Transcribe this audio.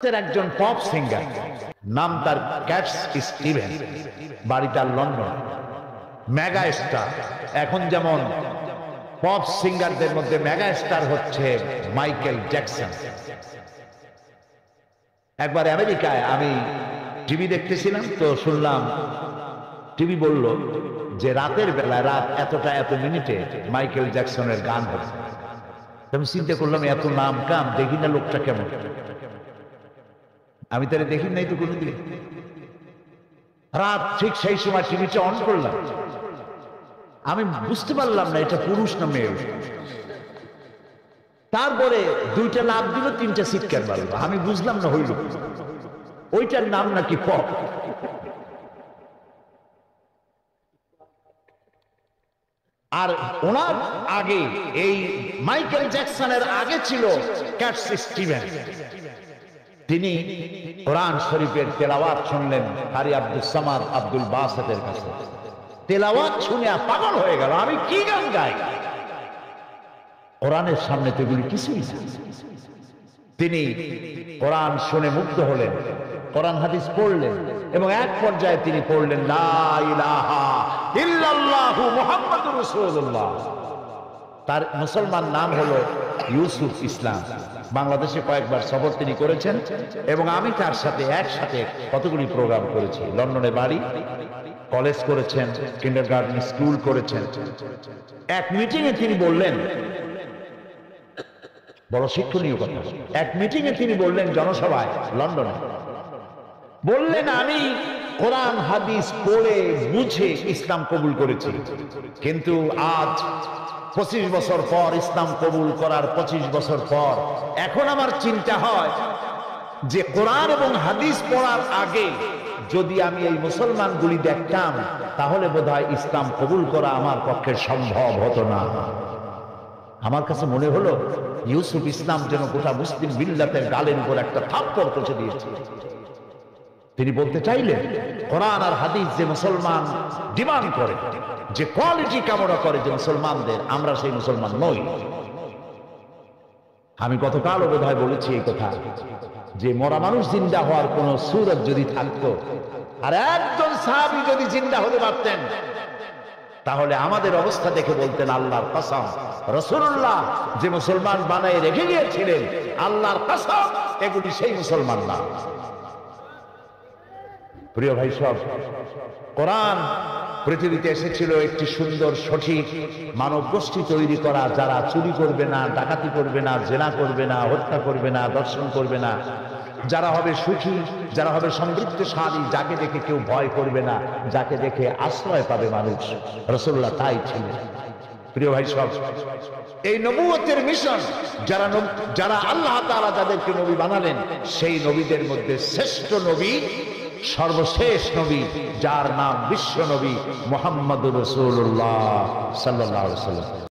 একজন pop singer, নাম তার ক্যাটস স্টিভেন, বাড়ি তার লন্ডন, মেগা স্টার। এখন যেমন পপ সিঙ্গারদের মধ্যে মেগা স্টার হচ্ছে মাইকেল জ্যাকসন। একবার আমেরিকায় আমি টিভি দেখতেছিলাম, তো শুনলাম টিভি বলল যে রাতের বেলা রাত এতটা এত মিনিটে মাইকেল জ্যাকসনের গান হচ্ছে। আমি চিন্তা করলাম এত নাম কাম, দেখি না লোকটা কেমন। আমি তাহলে দেখি নাই তো কোনোদিন। রাত ঠিক সেই সময় টিভিটা অন করলাম, আমি বুঝতে পারলাম না এটা পুরুষ না মেয়ে। তারপরে দুইটা লাভ দিল, তিনটা চিৎকার মারল, আমি বুঝলাম না হইল ওইটার নাম নাকি পপ। আর ওনার আগে এই মাইকেল জ্যাকসনের আগে ছিল ক্যাটস স্টিভেন। তিনি কোরআন শরীফের তেলাওয়াত শুনলেন কারি আব্দুল সামাদ আব্দুল বাসেতের কাছে। তেলাওয়াত শুনে পাগল হয়ে গেল, আমি কি গান গাই, কোরআনের সামনে তো এগুলি কিছুই না। তিনি কোরআন শুনে মুগ্ধ হলেন, কোরআন হাদিস পড়লেন এবং এক পর্যায়ে তিনি পড়লেন লা ইলাহা ইল্লাল্লাহু মুহাম্মাদুর রাসূলুল্লাহ। তার মুসলমান নাম হলো ইউসুফ ইসলাম। বাংলাদেশে কয়েকবার সফর তিনি করেছেন এবং আমি তার সাথে একসাথে কতগুলি প্রোগ্রাম করেছি। লন্ডনে বাড়ি, কলেজ করেছেন, কিন্ডারগার্টেন স্কুল করেছেন। এক মিটিংয়ে তিনি বললেন, বড় শিক্ষণীয় কথা, এক মিটিংয়ে তিনি বললেন জনসভায় লন্ডনে, বললেন আমি কোরআন হাদিস পড়ে বুঝে ইসলাম কবুল করেছি, কিন্তু আজ 25 বছর পর, ইসলাম কবুল করার 25 বছর পর এখন আমার চিন্তা হয় যে কোরআন এবং হাদিস পড়ার আগে যদি আমি এই মুসলমানগুলি দেখতাম তাহলে বোধহয় ইসলাম কবুল করা আমার পক্ষে সম্ভব হতো না। আমার কাছে মনে হলো ইউসুফ ইসলাম যেন গোটা মুসলিম মিল্লাতের গালের উপর একটা থাপ্পড় কষে দিয়েছে। তিনি বলতে চাইলেন কোরআন আর হাদিস যে মুসলমান ডিমান্ড করে, যে কোয়ালিটি কামনা করে যে মুসলমানদের, আমরা সেই মুসলমান নই। আমি গতকালও বোধহয় বলেছি এই কথা যে মরা মানুষ জিন্দা হওয়ার কোন সুরত যদি থাকতো আর একজন সাহাবী যদি জিন্দা হতে পারতেন তাহলে আমাদের অবস্থা দেখে বলতেন আল্লাহর কসম, রাসূলুল্লাহ যে মুসলমান বানায় রেখে গিয়েছিলেন আল্লাহর কসম এগুলি সেই মুসলমান না। প্রিয় ভাই সব, কোরআন পৃথিবীতে এসেছিল একটি সুন্দর সঠিক মানব গোষ্ঠী তৈরি করা, যারা চুরি করবে না, ডাকাতি করবে না, জেনা করবে না, হত্যা করবে না, দর্শন করবে না, যারা হবে সুখী, যারা হবে সমৃদ্ধশালী, যাকে দেখে কেউ ভয় করবে না, যাকে দেখে আশ্রয় পাবে মানুষ। রাসূলুল্লাহ তাই ছিলেন। প্রিয় ভাই সব, এই নবুয়তের মিশন যারা আল্লাহ তাআলা যাদেরকে নবী বানালেন, সেই নবীদের মধ্যে শ্রেষ্ঠ নবী, সর্বশেষ নবী, যার নাম বিশ্ব নবী মুহাম্মদুর রাসূলুল্লাহ সাল্লাল্লাহু আলাইহি ওয়াসাল্লাম।